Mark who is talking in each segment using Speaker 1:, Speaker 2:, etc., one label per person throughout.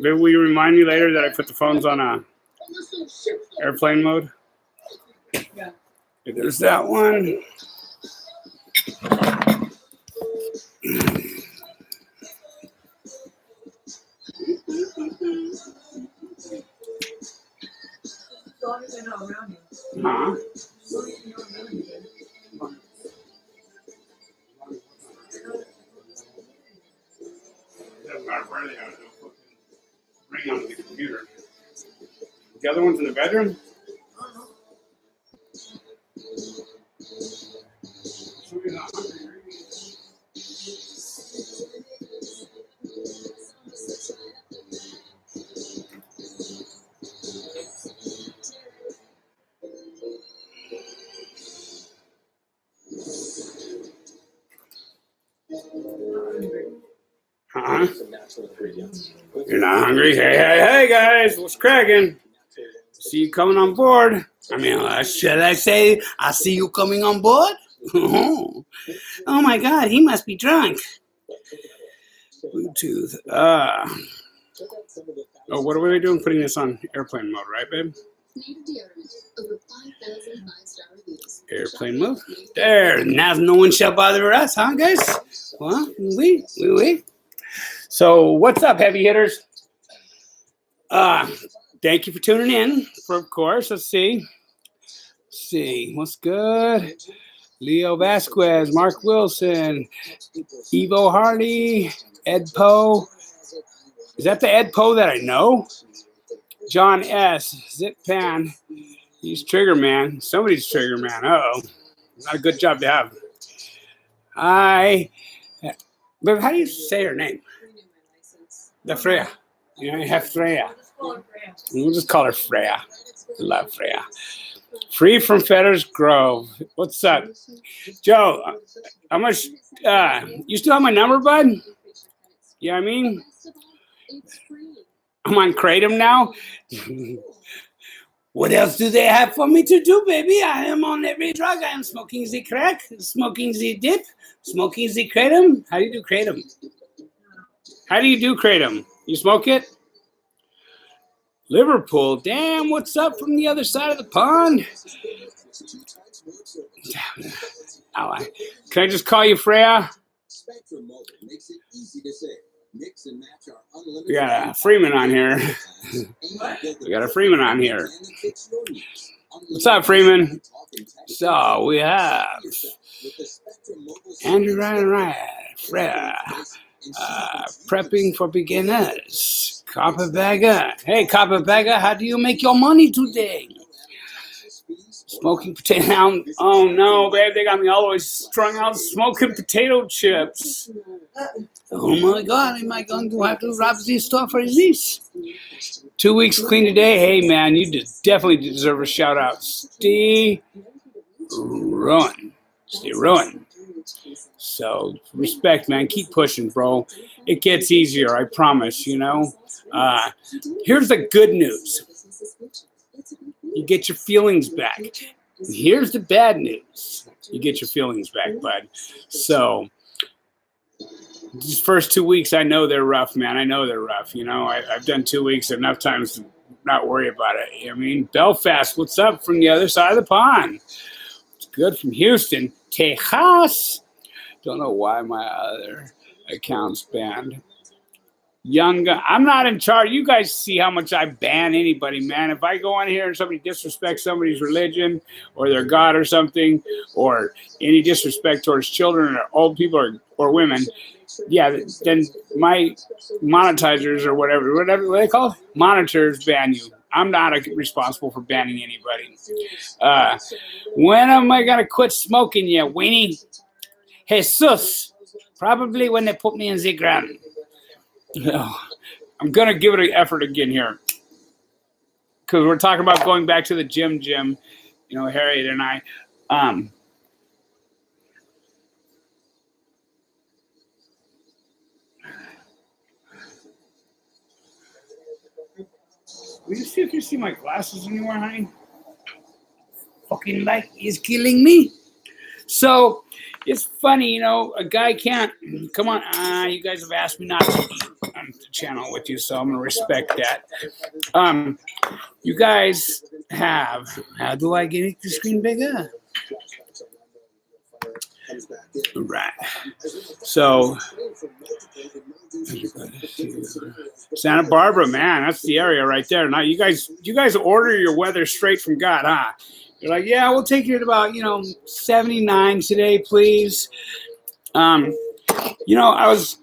Speaker 1: Maybe will you remind me later that I put the phones on airplane mode?
Speaker 2: Yeah.
Speaker 1: There's that one.
Speaker 2: As long as they're not around you.
Speaker 1: Huh?
Speaker 2: As long as you're not around you.
Speaker 1: Doesn't matter where they are. They'll fucking ring on the computer. The other one's in the bedroom? Somebody's not hungry. Huh? You're not hungry? Hey, guys, what's cracking? See you coming on board. I mean, should I say, I see you coming on board? Oh my God, he must be drunk. Bluetooth. Oh, what are we doing? Putting this on airplane mode, right, babe? Airplane mode. There. Now no one shall bother us, huh, guys? Well, we. So, what's up, heavy hitters? Thank you for tuning in. Of course, let's see. What's good? Leo Vasquez, Mark Wilson, Evo Hardy, Ed Poe. Is that the Ed Poe that I know? John S. Zip Pan. He's Trigger Man. Somebody's Trigger Man. Uh-oh. Not a good job to have. But how do you say her name? The Freya. You know, you have Freya. We'll just call her Freya. I love Freya. Free from Fetters Grove. What's up? Joe, how much? You still have my number, bud? You know what I mean? I'm on Kratom now. What else do they have for me to do, baby? I am on every drug. I am smoking the crack, smoking the dip, smoking the Kratom. How do you do Kratom? How do you do Kratom? You smoke it? Liverpool. Damn, what's up from the other side of the pond? Can I just call you Freya? We got a Freeman on here. What's up, Freeman? So we have Andrew Ryan, Freya, prepping for beginners. Copperbagger. Hey, Copperbagger, how do you make your money today? Smoking potato. Oh no, babe, they got me always strung out smoking potato chips. Oh my God, am I going to have to rob this store for this? 2 weeks clean today. Hey man, you definitely deserve a shout out. Stay Rowan. So respect, man. Keep pushing, bro. It gets easier, I promise, you know. Here's the good news. You get your feelings back. Here's the bad news. You get your feelings back, bud. So these first 2 weeks, I know they're rough, man. I know they're rough. You know, I've done 2 weeks enough times to not worry about it. I mean, Belfast, what's up from the other side of the pond? It's good from Houston. Texas. Don't know why my other account's banned. I'm not in charge. You guys see how much I ban anybody, man. If I go on here and somebody disrespects somebody's religion or their God or something, or any disrespect towards children or old people or women, yeah, then my monetizers or whatever they call it, monitors ban you. I'm not responsible for banning anybody. When am I gonna quit smoking, you weenie? Jesus, probably when they put me in the ground. I'm gonna give it an effort again here, because we're talking about going back to the gym. You know, Harriet and I. Will you see if you see my glasses anywhere, honey? Fucking light is killing me. So it's funny, you know, a guy can't come on. You guys have asked me not to channel with you, so I'm gonna respect that. You guys have. How do I make the screen bigger? Right. So, Santa Barbara, man, that's the area right there. Now, you guys order your weather straight from God, huh? You're like, yeah, we'll take you at about 79 today, please. I was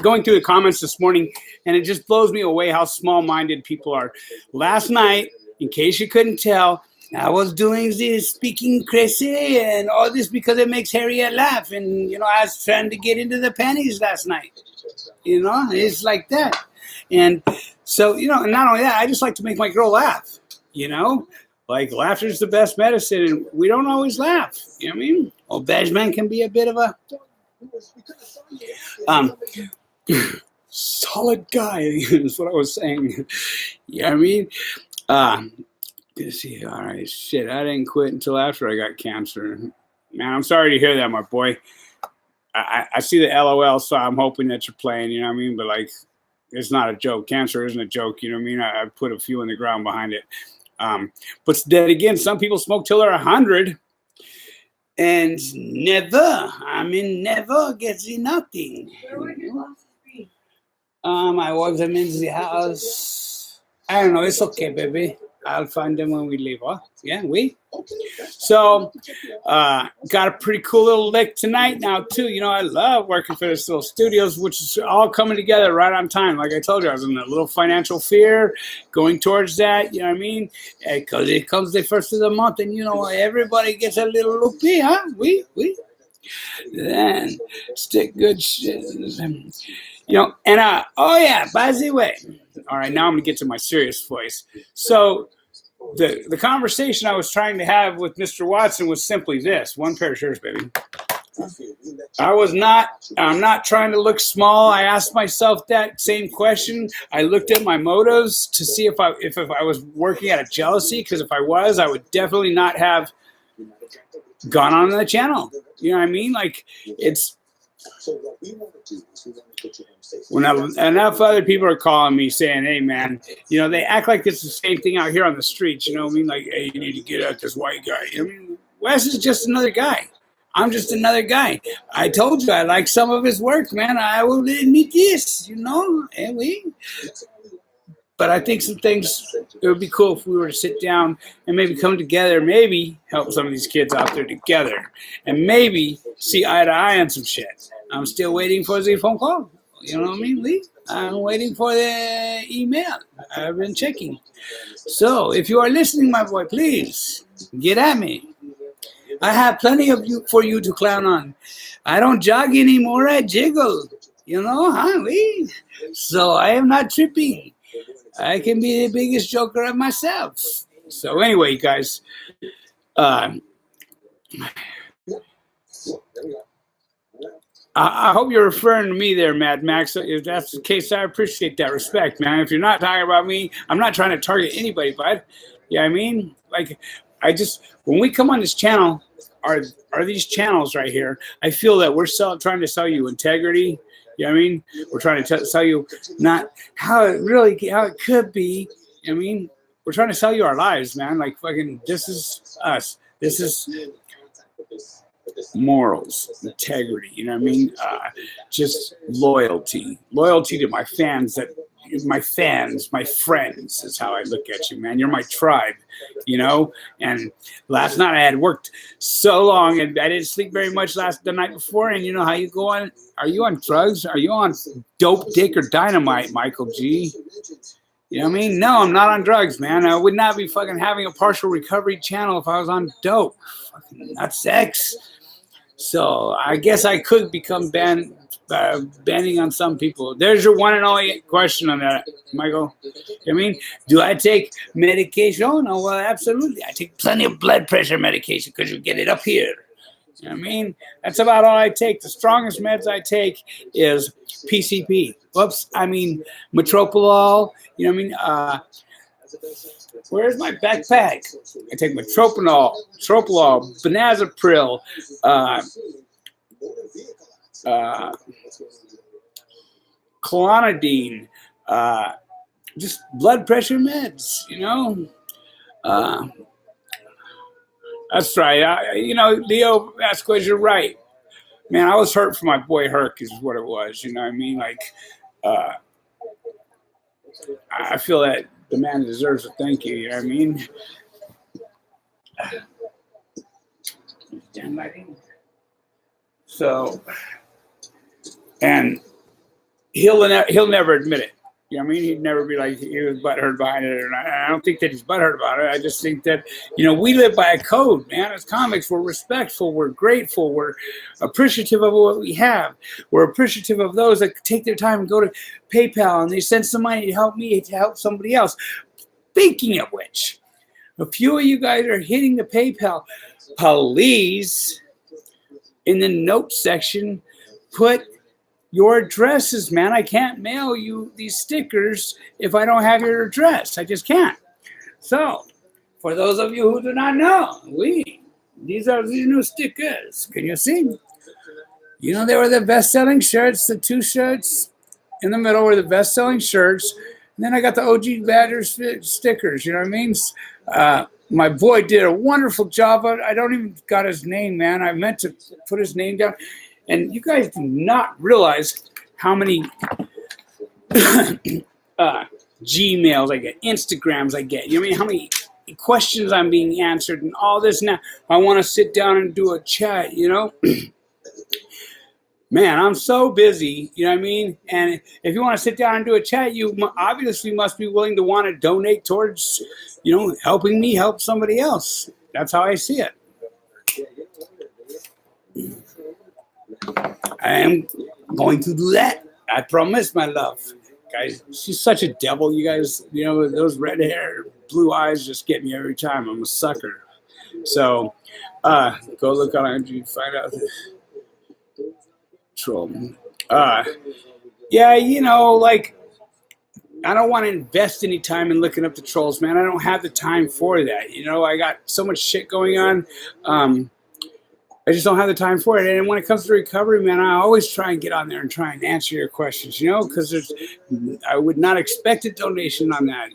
Speaker 1: going through the comments this morning, and it just blows me away how small-minded people are. Last night, in case you couldn't tell, I was doing this speaking crazy and all this because it makes Harriet laugh. And, I was trying to get into the panties last night. It's like that. And so, and not only that, I just like to make my girl laugh, Like, laughter is the best medicine, and we don't always laugh. You know what I mean? Old badge man can be a bit of a solid guy, is what I was saying. You know what I mean? Let's see. All right, shit. I didn't quit until after I got cancer. Man, I'm sorry to hear that, my boy. I see the LOL, so I'm hoping that you're playing. You know what I mean? But like, it's not a joke. Cancer isn't a joke. You know what I mean? I put a few in the ground behind it. But then again, some people smoke till they're 100, and never gets nothing.
Speaker 2: Where would your glasses be?
Speaker 1: I was in the house. I don't know. It's okay, baby. I'll find them when we leave. Huh? Yeah, we. So, got a pretty cool little lick tonight now, too. I love working for this little studios, which is all coming together right on time. Like I told you, I was in a little financial fear going towards that. You know what I mean? Because it comes the first of the month, and, everybody gets a little loopy, huh? We. Then stick good shit. And, oh, yeah, by the way. All right, now I'm going to get to my serious voice. So the conversation I was trying to have with Mr. Watson was simply this. One pair of shirts, baby. I'm not trying to look small. I asked myself that same question. I looked at my motives to see if I was working out of jealousy, because if I was, I would definitely not have gone on the channel. You know what I mean? Like, it's... When enough other people are calling me saying, hey, man, they act like it's the same thing out here on the streets. You know what I mean? Like, hey, you need to get at this white guy. I mean, Wes is just another guy. I'm just another guy. I told you I like some of his work, man. I will admit this, But I think some things, it would be cool if we were to sit down and maybe come together, maybe help some of these kids out there together, and maybe see eye to eye on some shit. I'm still waiting for the phone call. You know what I mean, Lee? I'm waiting for the email. I've been checking. So if you are listening, my boy, please get at me. I have plenty of you for you to clown on. I don't jog anymore. I jiggle. Lee? So I am not tripping. I can be the biggest joker of myself. So anyway, guys, I hope you're referring to me there, Mad Max. If that's the case, I appreciate that respect, man. If you're not talking about me, I'm not trying to target anybody, bud. You know what I mean? Like, when we come on this channel, are these channels right here, I feel that we're trying to sell you integrity. You know what I mean? We're trying to sell you not how it could be. You know what I mean? We're trying to sell you our lives, man. Like, fucking, this is us. This is morals, integrity, you know what I mean? Just loyalty to my fans, my friends is how I look at you, man. You're my tribe, and last night I had worked so long and I didn't sleep very much the night before, and you know how you go on, are you on drugs? Are you on dope, dick, or dynamite, Michael G? You know what I mean? No, I'm not on drugs, man. I would not be fucking having a partial recovery channel if I was on dope. Fucking not sex. So I guess I could become banning on some people. There's your one and only question on that, Michael. You know what I mean? Do I take medication? Oh, no, well, absolutely. I take plenty of blood pressure medication because you get it up here. You know what I mean? That's about all I take. The strongest meds I take is PCP. Metropolol. You know what I mean? Where's my backpack? I take metropolol, benazepril, clonidine, just blood pressure meds, you know. Uh, that's right. Leo Vasquez, you're right. Man, I was hurt for my boy Herc is what it was. You know what I mean? Like, uh, I feel that the man deserves a thank you. You know what I mean? Damn lighting. So, and he'll never admit it. You know what I mean? He'd never be like he was butthurt behind it. And I don't think that he's butthurt about it. I just think that, we live by a code, man. As comics, we're respectful, we're grateful, we're appreciative of what we have. We're appreciative of those that take their time and go to PayPal and they send some money to help me, to help somebody else. Speaking of which, a few of you guys are hitting the PayPal. Please, in the notes section, put your addresses, man. I can't mail you these stickers if I don't have your address. I just can't. So, for those of you who do not know, these are the new stickers. Can you see? They were the best-selling shirts. The two shirts in the middle were the best-selling shirts. And then I got the OG Badgers stickers. You know what I mean? My boy did a wonderful job. I don't even got his name, man. I meant to put his name down. And you guys do not realize how many Gmails I get, Instagrams I get. You know what I mean? How many questions I'm being answered and all this. Now I want to sit down and do a chat, Man, I'm so busy, you know what I mean? And if you want to sit down and do a chat, you obviously must be willing to want to donate towards, helping me help somebody else. That's how I see it. I am going to do that. I promise, my love. Guys, she's such a devil, you guys. Those red hair, blue eyes just get me every time. I'm a sucker. So, go look on IG, find out. Troll. Yeah, I don't want to invest any time in looking up the trolls, man. I don't have the time for that. I got so much shit going on. I just don't have the time for it. And when it comes to recovery, man, I always try and get on there and try and answer your questions, because I would not expect a donation on that.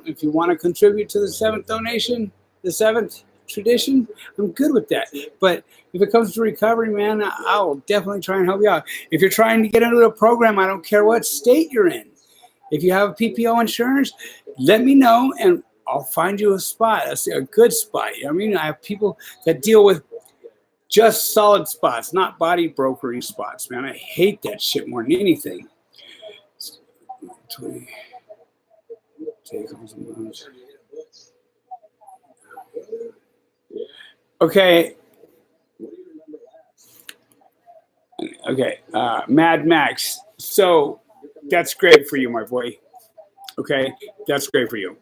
Speaker 1: If you want to contribute to the seventh donation, the seventh tradition, I'm good with that. But if it comes to recovery, man, I will definitely try and help you out. If you're trying to get into a program, I don't care what state you're in. If you have PPO insurance, let me know and I'll find you a spot, a good spot. I mean, I have people that deal with just solid spots, not body brokering spots, man. I hate that shit more than anything. Okay. Mad Max. So that's great for you, my boy. Okay, that's great for you.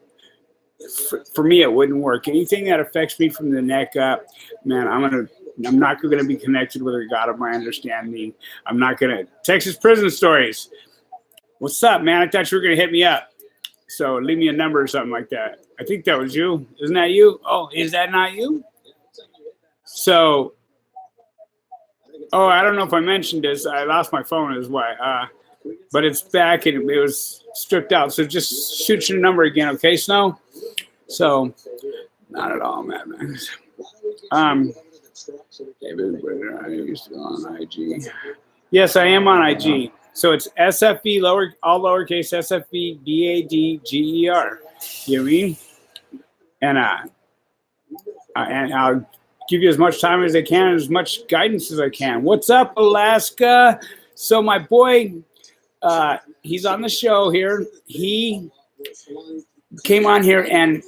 Speaker 1: For me, it wouldn't work. Anything that affects me from the neck up, man, I'm not going to be connected with a God of my understanding. I'm not going to. Texas prison stories. What's up, man? I thought you were going to hit me up. So leave me a number or something like that. I think that was you. Isn't that you? Oh, is that not you? So, I don't know if I mentioned this. I lost my phone is why. But it's back and it was stripped out. So just shoot your number again, okay, Snow? So, not at all, man. David, I used to go on IG. Yes, I am on IG. So it's SFB, all lowercase, SFB, BADGER. You know what I mean? And I'll give you as much time as I can, as much guidance as I can. What's up, Alaska? So my boy, he's on the show here. He came on here and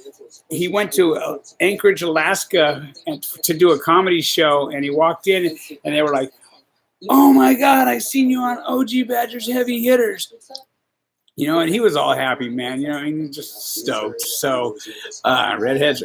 Speaker 1: he went to Anchorage, Alaska, to do a comedy show. And he walked in and they were like, "Oh my God, I seen you on OG Badgers Heavy Hitters." And he was all happy, man. He's just stoked. So, redheads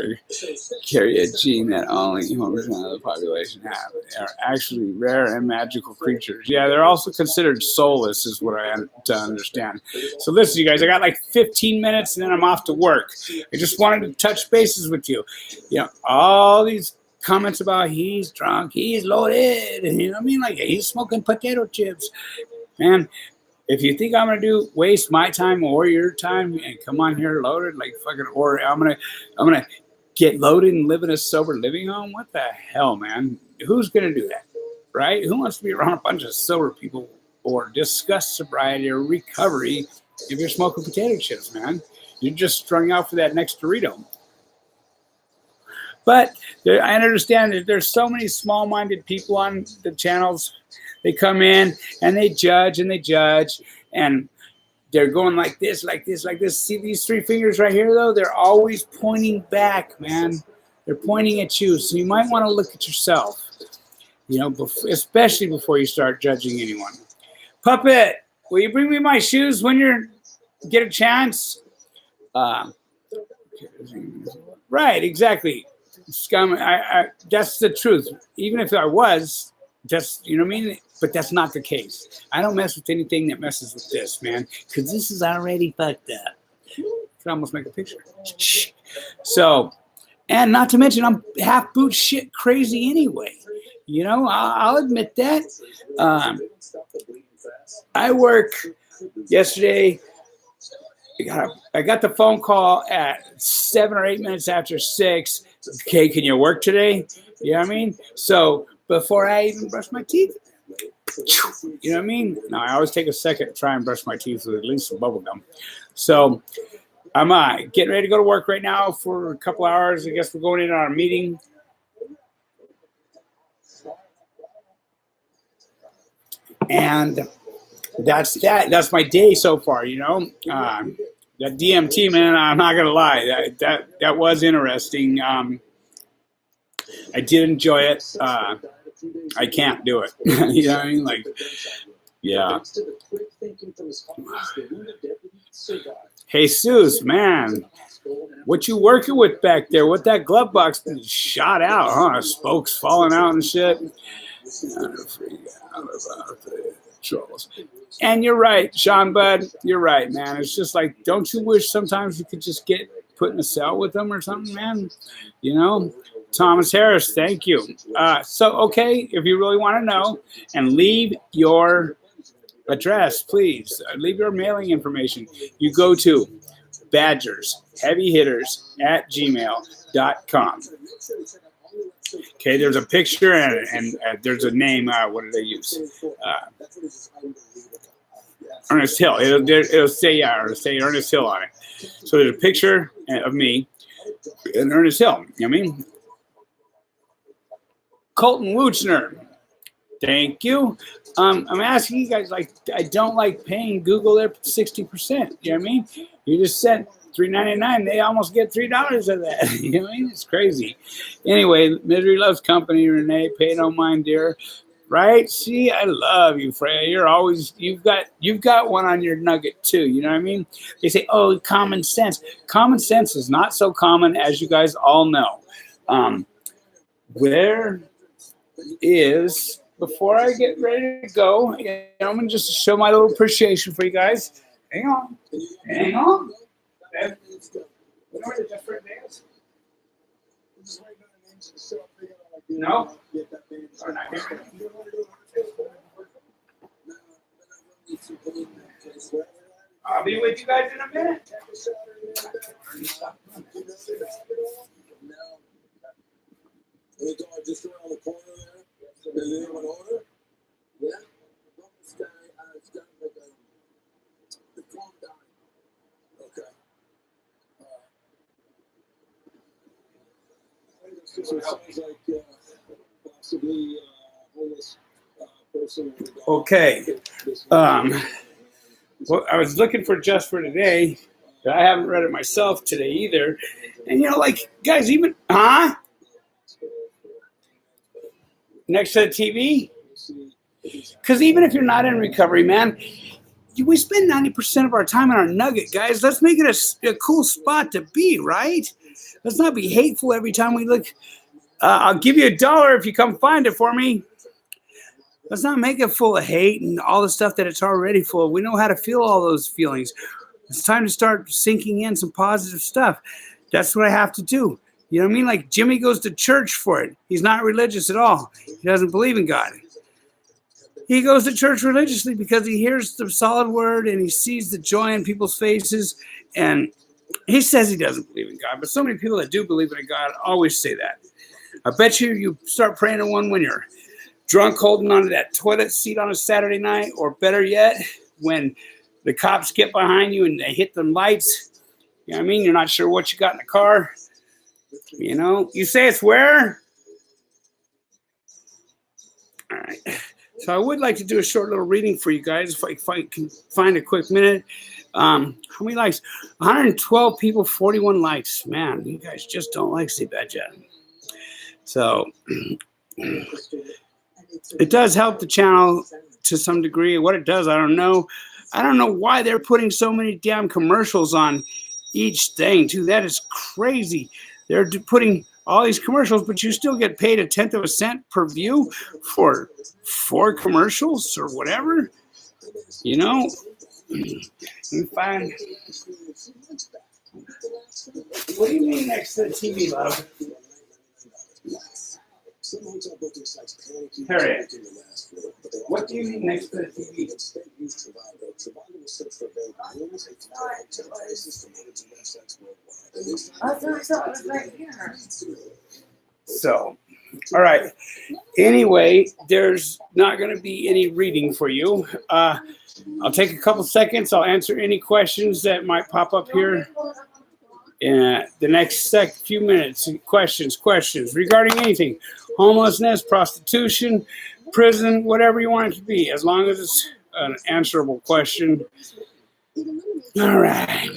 Speaker 1: carry a gene that only 1% of the population have. They are actually rare and magical creatures. Yeah, they're also considered soulless, is what I have to understand. So, listen, you guys, I got like 15 minutes, and then I'm off to work. I just wanted to touch bases with you. All these comments about he's drunk, he's loaded, you know what I mean? Like, he's smoking potato chips. Man, If you think I'm gonna waste my time or your time and come on here loaded like fucking, or I'm gonna get loaded and live in a sober living home, what the hell, man? Who's gonna do that, right? Who wants to be around a bunch of sober people or discuss sobriety or recovery if you're smoking potato chips, man? You're just strung out for that next Dorito. But I understand that there's so many small-minded people on the channels. They come in and they judge, and they're going like this, like this, like this. See these three fingers right here, though? They're always pointing back, man. They're pointing at you. So you might want to look at yourself, you know, especially before you start judging anyone. Puppet, will you bring me my shoes when you get a chance? Right, exactly. Scum, that's the truth. Even if I was, just, you know what I mean? But that's not the case. I don't mess with anything that messes with this, man, because this is already fucked up. Could almost make a picture. So, and not to mention, I'm half boot shit crazy anyway. You know, I'll admit that. I work yesterday. I got the phone call at 7 or 8 minutes after 6. Okay, can you work today? You know what I mean? So before I even brush my teeth, you know what I mean? Now I always take a second to try and brush my teeth with at least some bubble gum. So I'm getting ready to go to work right now for a couple hours. I guess we're going in on our meeting. And that's that. That's my day so far, you know. That DMT, man, I'm not gonna lie, that was interesting. I did enjoy it. I can't do it. You know what I mean? Like, yeah. Hey, Jesus, man, what you working with back there? What that glove box been shot out, huh? Spokes falling out and shit. Trolls. And you're right, Sean Bud. You're right, man. It's just like, don't you wish sometimes you could just get put in a cell with them or something, man? You know? Thomas Harris, thank you. So, okay, if you really want to know, and leave your address, please. Leave your mailing information. You go to badgersheavyhitters@gmail.com. Okay, there's a picture and there's a name. What did they use? Ernest Hill. It'll say, yeah, it'll say Ernest Hill on it. So there's a picture of me and Ernest Hill. You know what I mean? Colton Wuchner. Thank you. I'm asking you guys, like, I don't like paying Google their 60%. You know what I mean? You just sent $3.99. They almost get $3 of that. You know what I mean? It's crazy. Anyway, misery loves company. Renee, pay no mind, dear. Right? See, I love you, Freya. You're always you've got one on your nugget too. You know what I mean? They say, oh, common sense. Common sense is not so common, as you guys all know. Where is, before I get ready to go, you know, I'm gonna just show my little appreciation for you guys. Hang on. Hang on. You know where the different is? No? Or not here? I'll be with you guys in a minute.
Speaker 3: Just around the corner there. Is anyone order? Yeah? This guy, it's got like the calm down. Okay. So it sounds like possibly homeless person.
Speaker 1: Okay. Well, I was looking for just for today, but I haven't read it myself today either. And you know, like, guys, even next to the TV? Because even if you're not in recovery, man, we spend 90% of our time on our nugget, guys. Let's make it a cool spot to be, right? Let's not be hateful every time we look. I'll give you $1 if you come find it for me. Let's not make it full of hate and all the stuff that it's already full of. We know how to feel all those feelings. It's time to start sinking in some positive stuff. That's what I have to do. You know what I mean? Like, Jimmy goes to church for it. He's not religious at all. He doesn't believe in God. He goes to church religiously because he hears the solid word and he sees the joy in people's faces. And he says he doesn't believe in God, but so many people that do believe in God always say that. I bet you start praying to one when you're drunk holding onto that toilet seat on a Saturday night, or better yet, when the cops get behind you and they hit them lights. You know what I mean? You're not sure what you got in the car. You know, you say it's where? All right. So I would like to do a short little reading for you guys if I can find a quick minute. How many likes? 112 people, 41 likes. Man, you guys just don't like Steve Badger. So it does help the channel to some degree. What it does, I don't know. I don't know why they're putting so many damn commercials on each thing, too. That is crazy. They're putting all these commercials, but you still get paid 1/10 of a cent per view for 4 commercials or whatever. You know, let me find. What do you mean next to the TV, love? Harriet, what do you mean next to the TV?
Speaker 2: I thought it was right here.
Speaker 1: So, all right. Anyway, there's not going to be any reading for you. I'll take a couple seconds. I'll answer any questions that might pop up here in the next few minutes. Questions regarding anything. Homelessness, prostitution, prison, whatever you want it to be, as long as it's an answerable question. All right.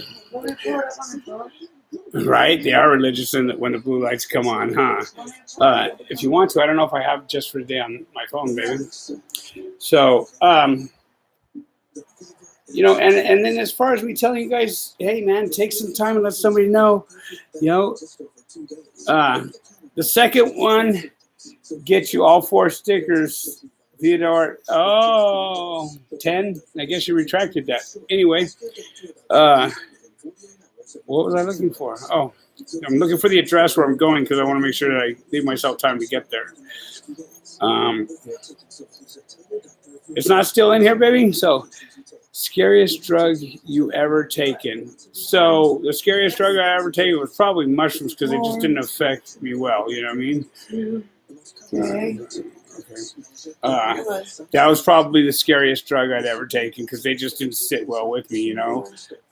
Speaker 1: Right, they are religious when the blue lights come on, huh? If you want to, I don't know if I have just for today on my phone, baby. So, you know, and then as far as me telling you guys, hey man, take some time and let somebody know, you know, the second one gets you all 4 stickers. Theodore, 10. I guess you retracted that. Anyway, what was I looking for? Oh, I'm looking for the address where I'm going because I want to make sure that I leave myself time to get there. It's not still in here, baby. So, scariest drug you ever taken? So, the scariest drug I ever taken was probably mushrooms because they just didn't affect me well. You know what I mean?
Speaker 2: Okay.
Speaker 1: That was probably the scariest drug I'd ever taken because they just didn't sit well with me, you know.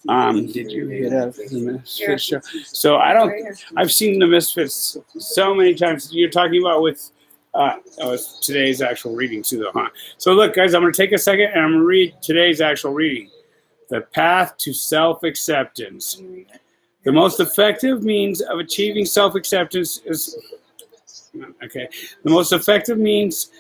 Speaker 1: Did you hit up the Misfits show? So I've seen the Misfits so many times. You're talking about with it's today's actual reading too, though, huh? So look, guys, I'm going to take a second and I'm going to read today's actual reading. The path to self-acceptance. The most effective means of achieving self-acceptance is the most effective means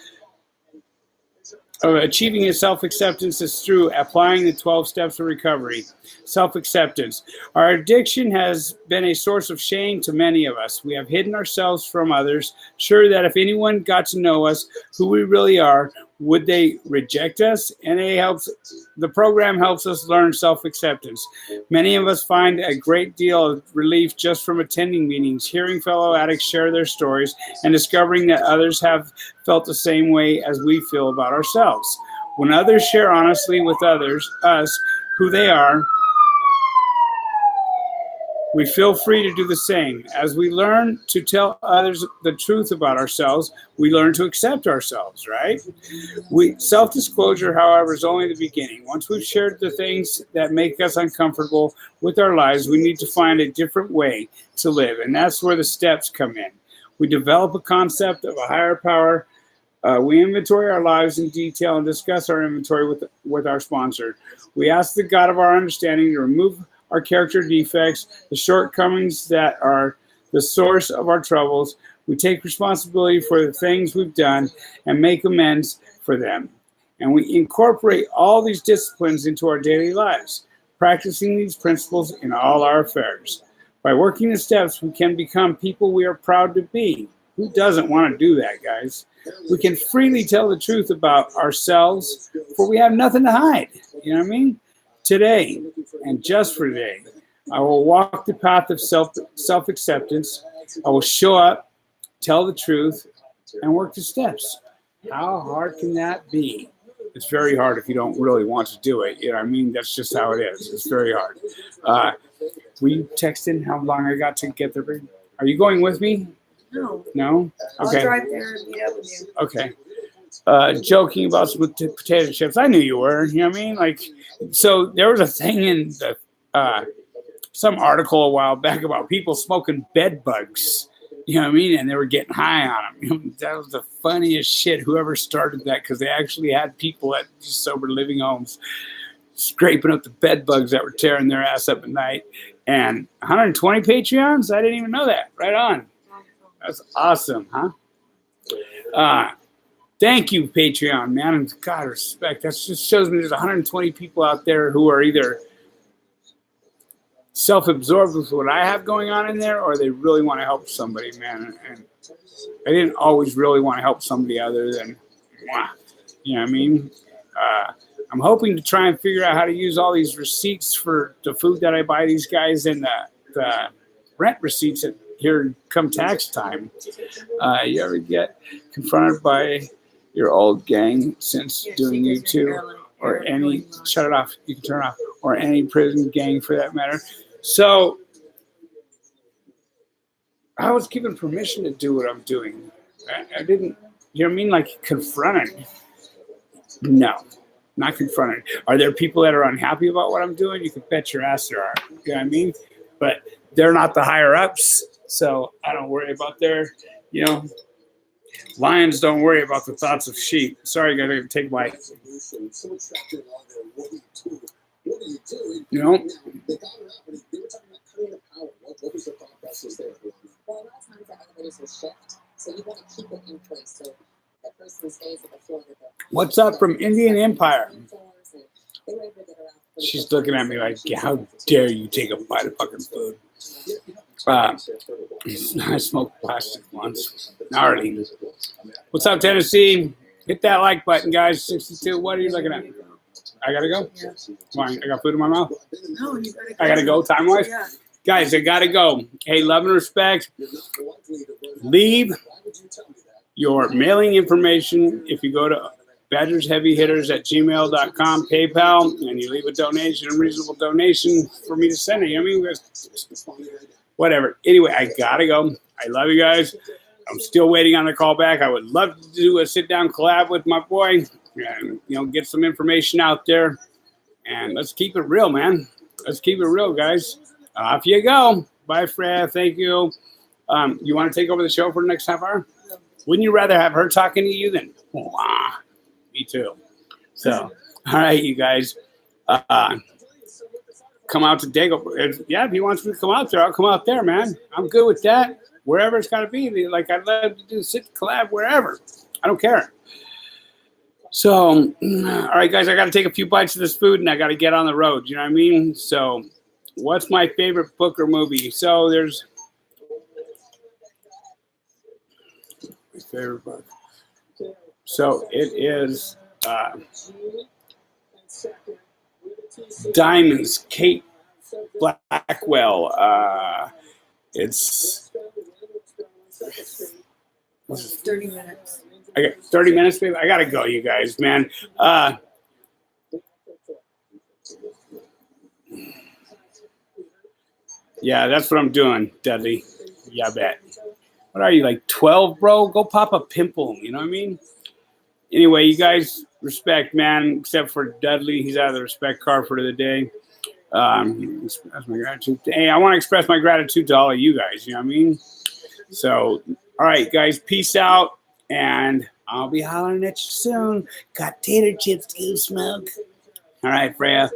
Speaker 1: of achieving his self-acceptance is through applying the 12 steps of recovery. Self-acceptance. Our addiction has been a source of shame to many of us. We have hidden ourselves from others, sure that if anyone got to know us, who we really are, would they reject us? And the program helps us learn self-acceptance. Many of us find a great deal of relief just from attending meetings, hearing fellow addicts share their stories, and discovering that others have felt the same way as we feel about ourselves. When others share honestly with us, who they are, we feel free to do the same. As we learn to tell others the truth about ourselves, we learn to accept ourselves, right? Self-disclosure, however, is only the beginning. Once we've shared the things that make us uncomfortable with our lives, we need to find a different way to live, and that's where the steps come in. We develop a concept of a higher power. We inventory our lives in detail and discuss our inventory with our sponsor. We ask the God of our understanding to remove our character defects, the shortcomings that are the source of our troubles. We take responsibility for the things we've done and make amends for them. And we incorporate all these disciplines into our daily lives, practicing these principles in all our affairs. By working the steps, we can become people we are proud to be. Who doesn't want to do that, guys? We can freely tell the truth about ourselves, for we have nothing to hide. You know what I mean? Today, and just for today, I will walk the path of self-acceptance. I will show up, tell the truth, and work the steps. How hard can that be? It's very hard if you don't really want to do it. You know what I mean? That's just how it is. It's very hard. Were you texting how long I got to get there? Are you going with me?
Speaker 2: No.
Speaker 1: No?
Speaker 2: I'll
Speaker 1: Okay.
Speaker 2: drive there and meet up with you.
Speaker 1: Okay. Joking about some potato chips. I knew you were. You know what I mean? Like, so there was a thing in the some article a while back about people smoking bed bugs. You know what I mean? And they were getting high on them. That was the funniest shit. Whoever started that, because they actually had people at these sober living homes scraping up the bed bugs that were tearing their ass up at night. And 120 Patreons? I didn't even know that. Right on. That's awesome, huh? Thank you, Patreon, man. And God, respect. That just shows me there's 120 people out there who are either self-absorbed with what I have going on in there, or they really want to help somebody, man. And I didn't always really want to help somebody other than, you know what I mean? I'm hoping to try and figure out how to use all these receipts for the food that I buy these guys and the rent receipts here come tax time. You ever get confronted by your old gang since doing YouTube or any, shut it off, you can turn it off, or any prison gang for that matter? So I was given permission to do what I'm doing. I didn't, you know what I mean? Like confronted. No, not confronted. Are there people that are unhappy about what I'm doing? You can bet your ass there are. You know what I mean? But they're not the higher ups. So I don't worry about their, you know, lions don't worry about the thoughts of sheep. Sorry, I gotta take my, you know.
Speaker 3: They got her out, but they were talking about cutting the power. What was the thought process there?
Speaker 4: Well, a lot of times the elevators will shift, so you want to keep it in place so the person stays at the floor of the building.
Speaker 1: What's up from Indian Empire?
Speaker 4: They were able to get her out.
Speaker 1: She's looking at me like, how dare you take a bite of fucking food? I smoked plastic once. Already. What's up, Tennessee? Hit that like button, guys. 62. What are you looking at? I gotta go?
Speaker 2: Yeah.
Speaker 1: Why? I got food in my mouth?
Speaker 2: No, you gotta go.
Speaker 1: I gotta go time-wise?
Speaker 2: Yeah.
Speaker 1: Guys, I gotta go. Hey, love and respect. Leave your mailing information if you go to badgersheavyhitters@gmail.com, PayPal, and you leave a donation, a reasonable donation for me to send it. You know what I mean? Whatever. Anyway, I gotta go. I love you guys. I'm still waiting on the call back. I would love to do a sit-down collab with my boy and, you know, get some information out there. And let's keep it real, man. Let's keep it real, guys. Off you go. Bye, Freya. Thank you. You want to take over the show for the next half hour? Wouldn't you rather have her talking to you than? Wah. Me too. So, all right, you guys. Come out to Dago. Yeah, if he wants me to come out there, I'll come out there, man. I'm good with that. Wherever it's got to be. Like, I'd love to do sit collab wherever. I don't care. So, all right, guys, I got to take a few bites of this food and I got to get on the road. You know what I mean? So, what's my favorite book or movie? So, there's my favorite book. So, it is Diamonds, Kate Blackwell. It's
Speaker 2: 30 minutes.
Speaker 1: I got 30 minutes, babe. I gotta go, you guys, man. Yeah, that's what I'm doing, Dudley. Yeah, I bet. What are you, like 12, bro? Go pop a pimple. You know what I mean? Anyway, you guys, respect, man. Except for Dudley, he's out of the respect card for the day. Express my gratitude. Hey, I want to express my gratitude to all of you guys. You know what I mean? So, all right, guys, peace out, and I'll be hollering at you soon. Got tater chips to smoke. All right, Freya.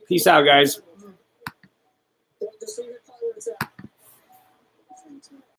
Speaker 1: Peace out, guys.